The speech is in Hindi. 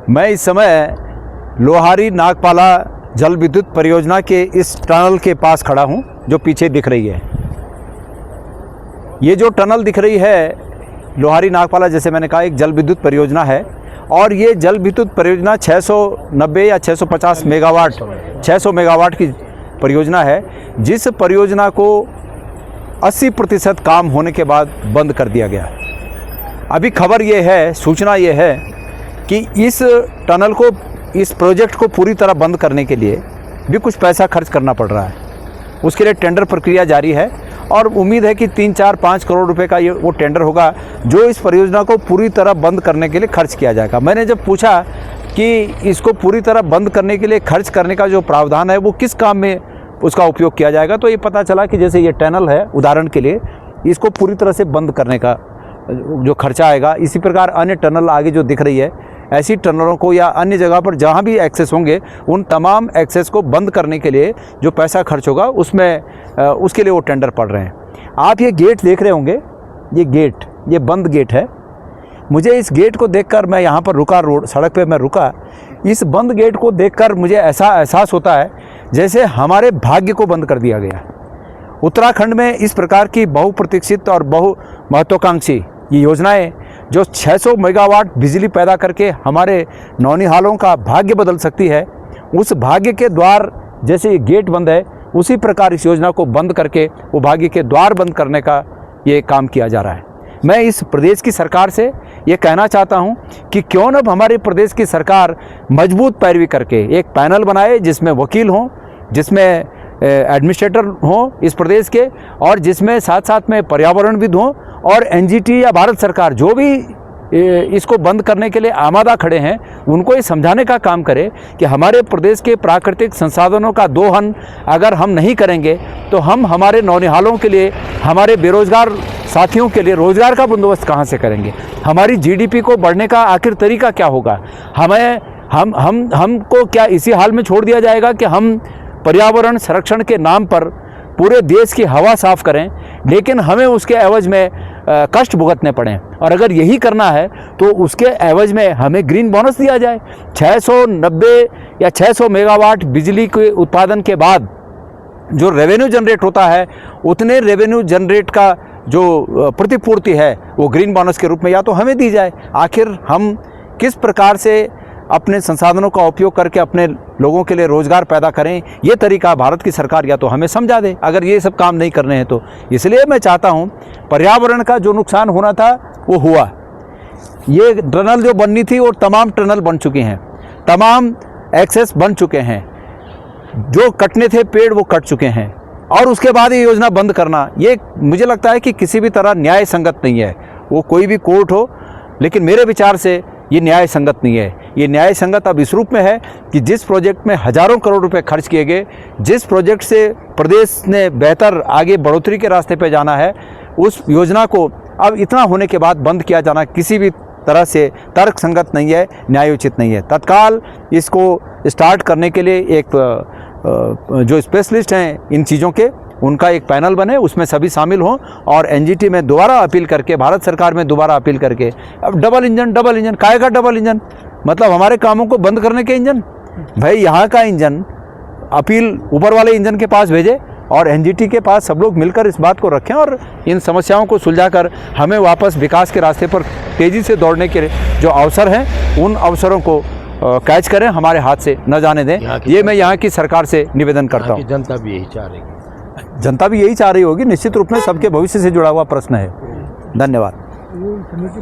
मैं इस समय लोहारी नागपाला जल विद्युत परियोजना के इस टनल के पास खड़ा हूं, जो पीछे दिख रही है। ये जो टनल दिख रही है लोहारी नागपाला, जैसे मैंने कहा, एक जल विद्युत परियोजना है और ये जल विद्युत परियोजना 690 या 650 मेगावाट 600 मेगावाट की परियोजना है, जिस परियोजना को 80% काम होने के बाद बंद कर दिया गया। अभी खबर ये है, सूचना ये है कि इस टनल को, इस प्रोजेक्ट को पूरी तरह बंद करने के लिए भी कुछ पैसा खर्च करना पड़ रहा है। उसके लिए टेंडर प्रक्रिया जारी है और उम्मीद है कि 3-4-5 करोड़ रुपए का ये वो टेंडर होगा जो इस परियोजना को पूरी तरह बंद करने के लिए खर्च किया जाएगा। मैंने जब पूछा कि इसको पूरी तरह बंद करने के लिए खर्च करने का जो प्रावधान है वो किस काम में उसका उपयोग किया जाएगा, तो ये पता चला कि जैसे ये टनल है, उदाहरण के लिए इसको पूरी तरह से बंद करने का जो खर्चा आएगा, इसी प्रकार अन्य टनल आगे जो दिख रही है, ऐसी टनलों को या अन्य जगह पर जहाँ भी एक्सेस होंगे उन तमाम एक्सेस को बंद करने के लिए जो पैसा खर्च होगा उसमें उसके लिए वो टेंडर पड़ रहे हैं। आप ये गेट देख रहे होंगे, ये गेट, ये बंद गेट है। मुझे इस गेट को देखकर, मैं यहाँ पर रुका, रोड सड़क पे मैं रुका, इस बंद गेट को देखकर मुझे ऐसा एहसास होता है जैसे हमारे भाग्य को बंद कर दिया गया। उत्तराखंड में इस प्रकार की बहुप्रतीक्षित और बहु महत्वाकांक्षी ये योजनाएं जो 600 मेगावाट बिजली पैदा करके हमारे नौनिहालों का भाग्य बदल सकती है, उस भाग्य के द्वार जैसे ये गेट बंद है, उसी प्रकार इस योजना को बंद करके वो भाग्य के द्वार बंद करने का ये काम किया जा रहा है। मैं इस प्रदेश की सरकार से ये कहना चाहता हूँ कि क्यों न हमारे प्रदेश की सरकार मजबूत पैरवी करके एक पैनल बनाए जिसमें वकील हों, जिसमें एडमिनिस्ट्रेटर हों इस प्रदेश के, और जिसमें साथ साथ में पर्यावरणविद हों, और एनजीटी या भारत सरकार जो भी इसको बंद करने के लिए आमादा खड़े हैं उनको ये समझाने का काम करे कि हमारे प्रदेश के प्राकृतिक संसाधनों का दोहन अगर हम नहीं करेंगे तो हम हमारे नौनिहालों के लिए, हमारे बेरोजगार साथियों के लिए रोजगार का बंदोबस्त कहाँ से करेंगे? हमारी जीडीपी को बढ़ने का आखिर तरीका क्या होगा? हमको क्या इसी हाल में छोड़ दिया जाएगा कि हम पर्यावरण संरक्षण के नाम पर पूरे देश की हवा साफ करें, लेकिन हमें उसके एवज में कष्ट भुगतने पड़े? और अगर यही करना है तो उसके एवज में हमें ग्रीन बोनस दिया जाए। 690 या 600 मेगावाट बिजली के उत्पादन के बाद जो रेवेन्यू जनरेट होता है, उतने रेवेन्यू जनरेट का जो प्रतिपूर्ति है वो ग्रीन बोनस के रूप में या तो हमें दी जाए। आखिर हम किस प्रकार से अपने संसाधनों का उपयोग करके अपने लोगों के लिए रोजगार पैदा करें, ये तरीका भारत की सरकार या तो हमें समझा दे, अगर ये सब काम नहीं करने हैं तो। इसलिए मैं चाहता हूँ, पर्यावरण का जो नुकसान होना था वो हुआ। ये टनल जो बननी थी वो तमाम टनल बन चुकी हैं, तमाम एक्सेस बन चुके हैं, जो कटने थे पेड़ वो कट चुके हैं, और उसके बाद ये योजना बंद करना, ये मुझे लगता है कि किसी भी तरह न्याय संगत नहीं है। वो कोई भी कोर्ट हो, लेकिन मेरे विचार से ये न्याय संगत नहीं है। ये न्याय संगत अब इस रूप में है कि जिस प्रोजेक्ट में हजारों करोड़ रुपए खर्च किए गए, जिस प्रोजेक्ट से प्रदेश ने बेहतर आगे बढ़ोतरी के रास्ते पे जाना है, उस योजना को अब इतना होने के बाद बंद किया जाना किसी भी तरह से तर्क संगत नहीं है, न्यायोचित नहीं है। तत्काल इसको स्टार्ट करने के लिए एक जो स्पेशलिस्ट हैं इन चीज़ों के, उनका एक पैनल बने, उसमें सभी शामिल हों, और एनजीटी में दोबारा अपील करके, भारत सरकार में दोबारा अपील करके, अब डबल इंजन काहे का डबल इंजन? मतलब हमारे कामों को बंद करने के इंजन? भाई यहाँ का इंजन अपील ऊपर वाले इंजन के पास भेजे और एनजीटी के पास सब लोग मिलकर इस बात को रखें और इन समस्याओं को सुलझाकर हमें वापस विकास के रास्ते पर तेज़ी से दौड़ने के जो अवसर हैं उन अवसरों को कैच करें, हमारे हाथ से न जाने दें। ये मैं यहाँ की सरकार से निवेदन करता हूँ। जनता भी यही चाह रही है, जनता भी यही चाह रही होगी, निश्चित रूप में सबके भविष्य से जुड़ा हुआ प्रश्न है। धन्यवाद।